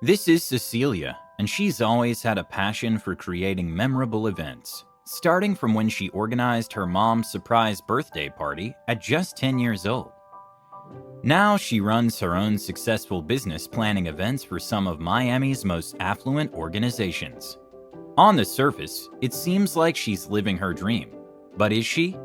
This is Cecilia, and she's always had a passion for creating memorable events, starting from when she organized her mom's surprise birthday party at just 10 years old. Now she runs her own successful business planning events for some of Miami's most affluent organizations. On the surface, it seems like she's living her dream. But is she?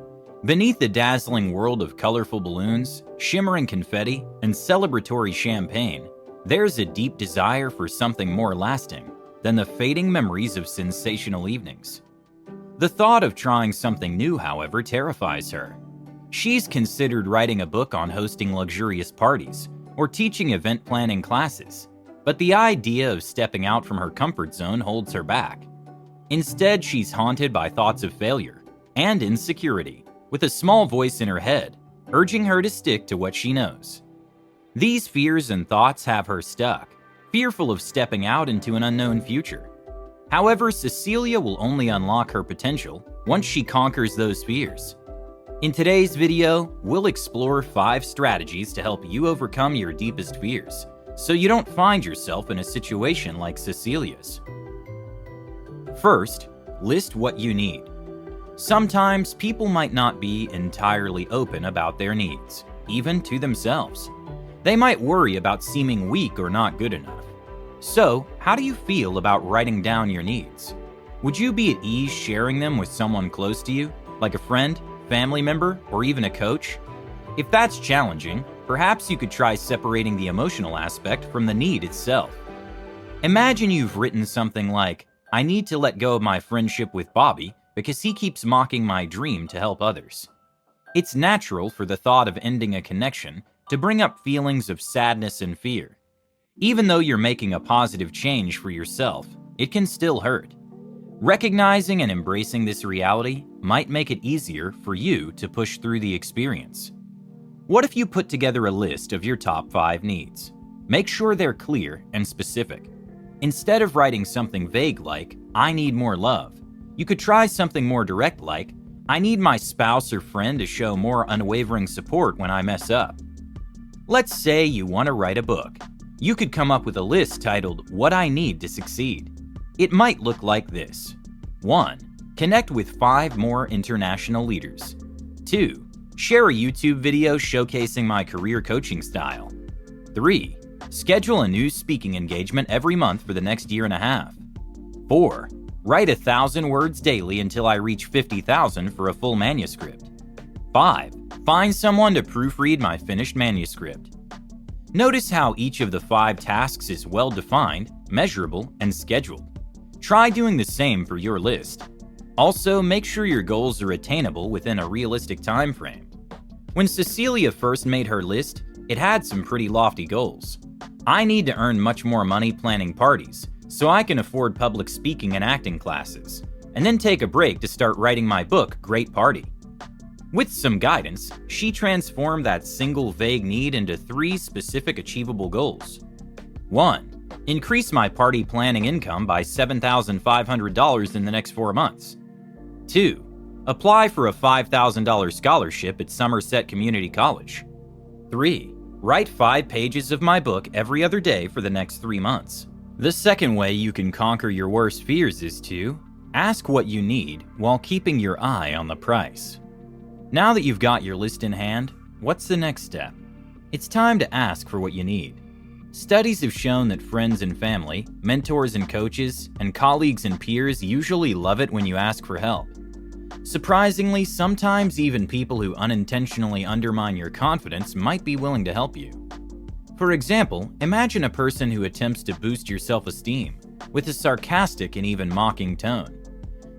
Beneath the dazzling world of colorful balloons, shimmering confetti, and celebratory champagne, there's a deep desire for something more lasting than the fading memories of sensational evenings. The thought of trying something new, however, terrifies her. She's considered writing a book on hosting luxurious parties or teaching event planning classes, but the idea of stepping out from her comfort zone holds her back. Instead, she's haunted by thoughts of failure and insecurity, with a small voice in her head urging her to stick to what she knows. These fears and thoughts have her stuck, fearful of stepping out into an unknown future. However, Cecilia will only unlock her potential once she conquers those fears. In today's video, we'll explore 5 strategies to help you overcome your deepest fears, so you don't find yourself in a situation like Cecilia's. First, list what you need. Sometimes people might not be entirely open about their needs, even to themselves. They might worry about seeming weak or not good enough. So, how do you feel about writing down your needs? Would you be at ease sharing them with someone close to you, like a friend, family member, or even a coach? If that's challenging, perhaps you could try separating the emotional aspect from the need itself. Imagine you've written something like, "I need to let go of my friendship with Bobby because he keeps mocking my dream to help others." It's natural for the thought of ending a connection to bring up feelings of sadness and fear. Even though you're making a positive change for yourself, it can still hurt. Recognizing and embracing this reality might make it easier for you to push through the experience. What if you put together a list of your top 5 needs? Make sure they're clear and specific. Instead of writing something vague like, "I need more love," you could try something more direct like, "I need my spouse or friend to show more unwavering support when I mess up." Let's say you want to write a book. You could come up with a list titled, "What I Need to Succeed." It might look like this. 1. Connect with 5 more international leaders. 2. Share a YouTube video showcasing my career coaching style. 3. Schedule a new speaking engagement every month for the next year and a half. 4. Write 1,000 words daily until I reach 50,000 for a full manuscript. 5. Find someone to proofread my finished manuscript. Notice how each of the 5 tasks is well-defined, measurable, and scheduled. Try doing the same for your list. Also, make sure your goals are attainable within a realistic time frame. When Cecilia first made her list, it had some pretty lofty goals. "I need to earn much more money planning parties, so I can afford public speaking and acting classes, and then take a break to start writing my book, Great Party." With some guidance, she transformed that single vague need into 3 specific achievable goals. 1. Increase my party planning income by $7,500 in the next 4 months. 2. Apply for a $5,000 scholarship at Somerset Community College. 3. Write 5 pages of my book every other day for the next 3 months. The second way you can conquer your worst fears is to ask what you need while keeping your eye on the price. Now that you've got your list in hand, what's the next step? It's time to ask for what you need. Studies have shown that friends and family, mentors and coaches, and colleagues and peers usually love it when you ask for help. Surprisingly, sometimes even people who unintentionally undermine your confidence might be willing to help you. For example, imagine a person who attempts to boost your self-esteem with a sarcastic and even mocking tone.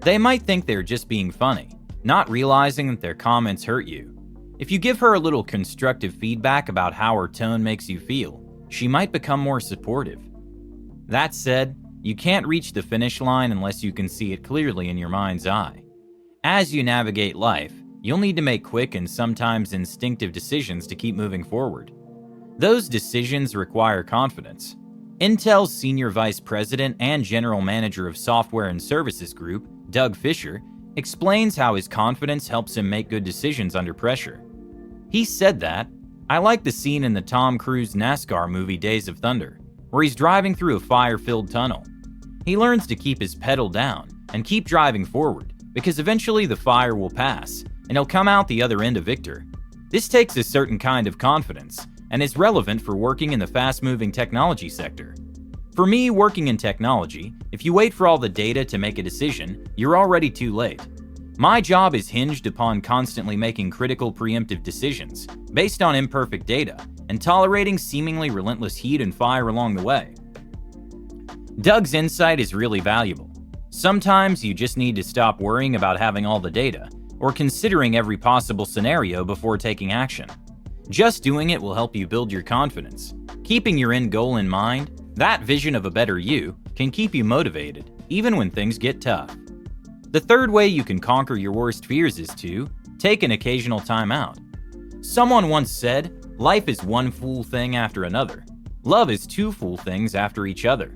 They might think they're just being funny, not realizing that their comments hurt you. If you give her a little constructive feedback about how her tone makes you feel, she might become more supportive. That said, you can't reach the finish line unless you can see it clearly in your mind's eye. As you navigate life, you'll need to make quick and sometimes instinctive decisions to keep moving forward. Those decisions require confidence. Intel's Senior Vice President and General Manager of Software and Services Group, Doug Fisher, explains how his confidence helps him make good decisions under pressure. He said that, "I like the scene in the Tom Cruise NASCAR movie Days of Thunder. where he's driving through a fire-filled tunnel. He learns to keep his pedal down and keep driving forward, because eventually the fire will pass and he'll come out the other end a victor. This takes a certain kind of confidence and is relevant for working in the fast-moving technology sector. For me, working in technology, if you wait for all the data to make a decision, you're already too late. My job is hinged upon constantly making critical preemptive decisions based on imperfect data and tolerating seemingly relentless heat and fire along the way. Doug's insight is really valuable. Sometimes you just need to stop worrying about having all the data or considering every possible scenario before taking action. Just doing it will help you build your confidence. Keeping your end goal in mind, that vision of a better you, can keep you motivated, even when things get tough. The third way you can conquer your worst fears is to take an occasional time out. Someone once said, life is one fool thing after another. Love is two fool things after each other.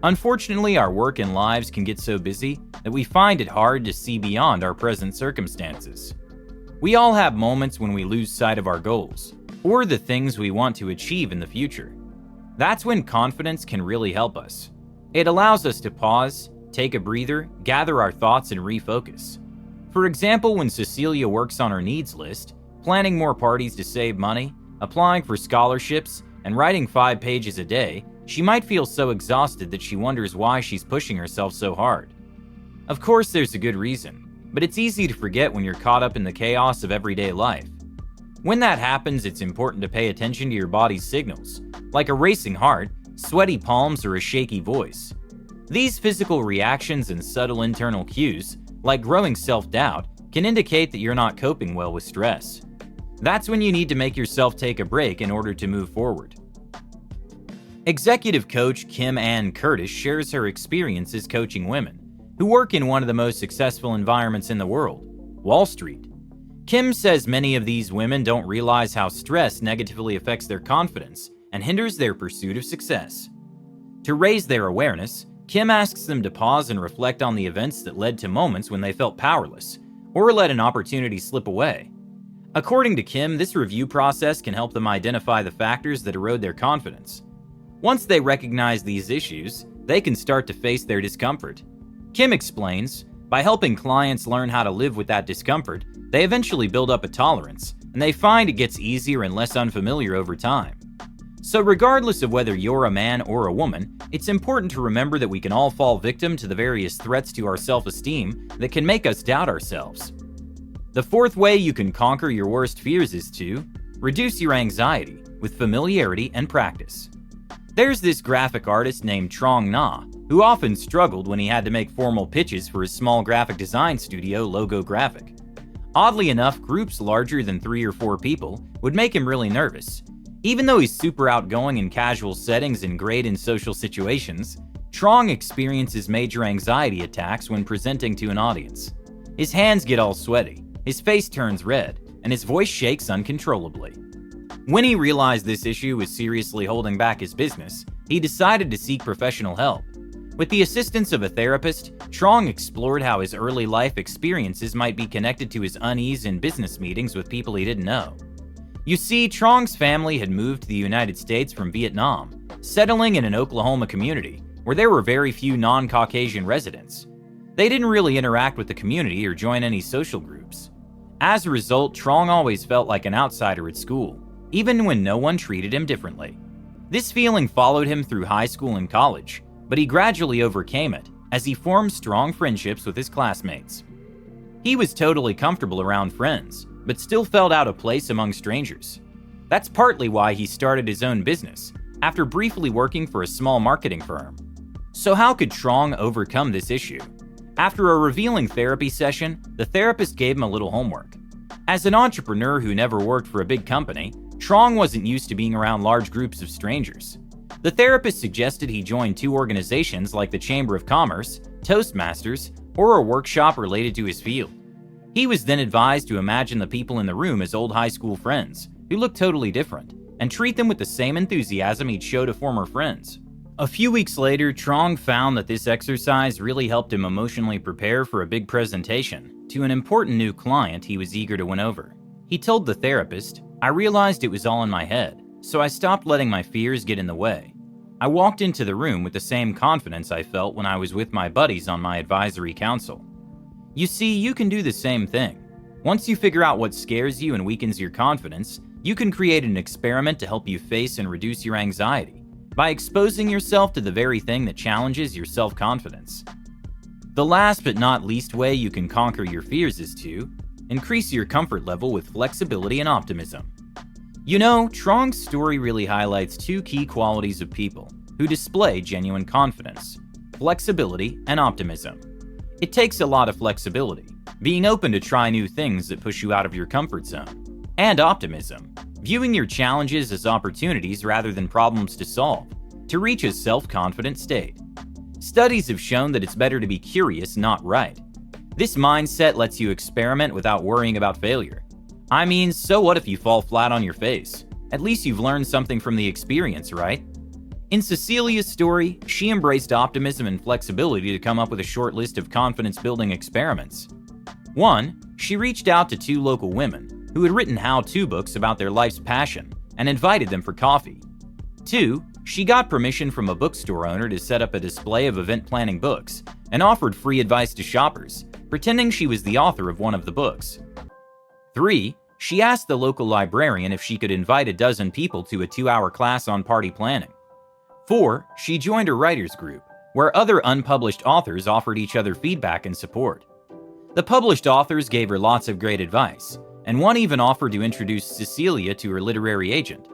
Unfortunately, our work and lives can get so busy that we find it hard to see beyond our present circumstances. We all have moments when we lose sight of our goals, or the things we want to achieve in the future. That's when confidence can really help us. It allows us to pause, take a breather, gather our thoughts, and refocus. For example, when Cecilia works on her needs list, planning more parties to save money, applying for scholarships, and writing 5 pages a day, she might feel so exhausted that she wonders why she's pushing herself so hard. Of course, there's a good reason, but it's easy to forget when you're caught up in the chaos of everyday life. When that happens, it's important to pay attention to your body's signals, like a racing heart, sweaty palms, or a shaky voice. These physical reactions and subtle internal cues, like growing self-doubt, can indicate that you're not coping well with stress. That's when you need to make yourself take a break in order to move forward. Executive coach Kim Ann Curtis shares her experiences coaching women who work in one of the most successful environments in the world, Wall Street. Kim says many of these women don't realize how stress negatively affects their confidence and hinders their pursuit of success. To raise their awareness, Kim asks them to pause and reflect on the events that led to moments when they felt powerless or let an opportunity slip away. According to Kim, this review process can help them identify the factors that erode their confidence. Once they recognize these issues, they can start to face their discomfort. Kim explains, by helping clients learn how to live with that discomfort, they eventually build up a tolerance, and they find it gets easier and less unfamiliar over time. So regardless of whether you're a man or a woman, it's important to remember that we can all fall victim to the various threats to our self-esteem that can make us doubt ourselves. The fourth way you can conquer your worst fears is to reduce your anxiety with familiarity and practice. There's this graphic artist named Trong Na, who often struggled when he had to make formal pitches for his small graphic design studio, Logo Graphic. Oddly enough, groups larger than 3 or 4 people would make him really nervous. Even though he's super outgoing in casual settings and great in social situations, Trong experiences major anxiety attacks when presenting to an audience. His hands get all sweaty, his face turns red, and his voice shakes uncontrollably. When he realized this issue was seriously holding back his business, he decided to seek professional help. With the assistance of a therapist, Trong explored how his early life experiences might be connected to his unease in business meetings with people he didn't know. You see, Trong's family had moved to the United States from Vietnam, settling in an Oklahoma community where there were very few non-Caucasian residents. They didn't really interact with the community or join any social groups. As a result, Trong always felt like an outsider at school, even when no one treated him differently. This feeling followed him through high school and college, but he gradually overcame it as he formed strong friendships with his classmates. He was totally comfortable around friends, but still felt out of place among strangers. That's partly why he started his own business, after briefly working for a small marketing firm. So how could Trong overcome this issue? After a revealing therapy session, the therapist gave him a little homework. As an entrepreneur who never worked for a big company, Trong wasn't used to being around large groups of strangers. The therapist suggested he join 2 organizations like the Chamber of Commerce, Toastmasters, or a workshop related to his field. He was then advised to imagine the people in the room as old high school friends, who looked totally different, and treat them with the same enthusiasm he'd show to former friends. A few weeks later, Trong found that this exercise really helped him emotionally prepare for a big presentation to an important new client he was eager to win over. He told the therapist, "I realized it was all in my head, so I stopped letting my fears get in the way. I walked into the room with the same confidence I felt when I was with my buddies on my advisory council. You see, you can do the same thing. Once you figure out what scares you and weakens your confidence, you can create an experiment to help you face and reduce your anxiety by exposing yourself to the very thing that challenges your self-confidence. The last but not least way you can conquer your fears is to increase your comfort level with flexibility and optimism. You know, Truong's story really highlights two key qualities of people who display genuine confidence: flexibility and optimism. It takes a lot of flexibility, being open to try new things that push you out of your comfort zone, and optimism, viewing your challenges as opportunities rather than problems to solve, to reach a self-confident state. Studies have shown that it's better to be curious, not right. This mindset lets you experiment without worrying about failure. I mean, so what if you fall flat on your face? At least you've learned something from the experience, right? In Cecilia's story, she embraced optimism and flexibility to come up with a short list of confidence-building experiments. 1. She reached out to 2 local women who had written how-to books about their life's passion and invited them for coffee. 2. She got permission from a bookstore owner to set up a display of event planning books and offered free advice to shoppers, pretending she was the author of one of the books. 3. She asked the local librarian if she could invite a dozen people to a 2-hour class on party planning. 4. She joined a writers group, where other unpublished authors offered each other feedback and support. The published authors gave her lots of great advice, and one even offered to introduce Cecilia to her literary agent.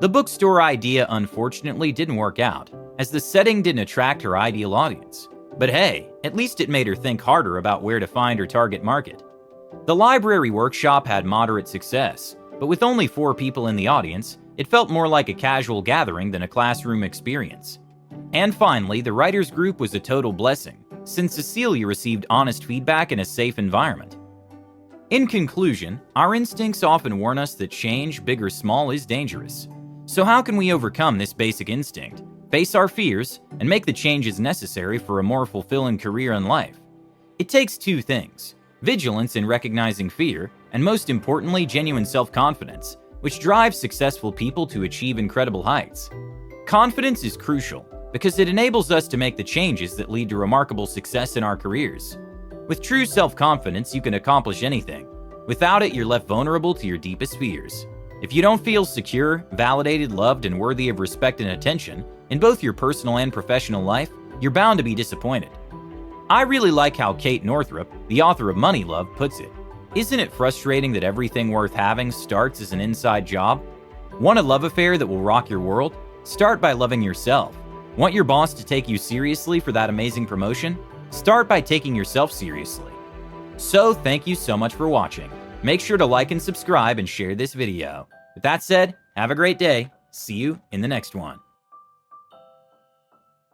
The bookstore idea unfortunately didn't work out, as the setting didn't attract her ideal audience. But hey, at least it made her think harder about where to find her target market. The library workshop had moderate success, but with only 4 people in the audience, it felt more like a casual gathering than a classroom experience. And finally, the writers group was a total blessing, since Cecilia received honest feedback in a safe environment. In conclusion, our instincts often warn us that change, big or small, is dangerous. So how can we overcome this basic instinct, face our fears, and make the changes necessary for a more fulfilling career in life? It takes 2 things: vigilance in recognizing fear, and most importantly, genuine self-confidence, which drives successful people to achieve incredible heights. Confidence is crucial because it enables us to make the changes that lead to remarkable success in our careers. With true self-confidence, you can accomplish anything. Without it, you're left vulnerable to your deepest fears. If you don't feel secure, validated, loved, and worthy of respect and attention in both your personal and professional life, you're bound to be disappointed. I really like how Kate Northrup, the author of Money Love, puts it. Isn't it frustrating that everything worth having starts as an inside job? Want a love affair that will rock your world? Start by loving yourself. Want your boss to take you seriously for that amazing promotion? Start by taking yourself seriously. So, thank you so much for watching. Make sure to like and subscribe and share this video. With that said, have a great day. See you in the next one.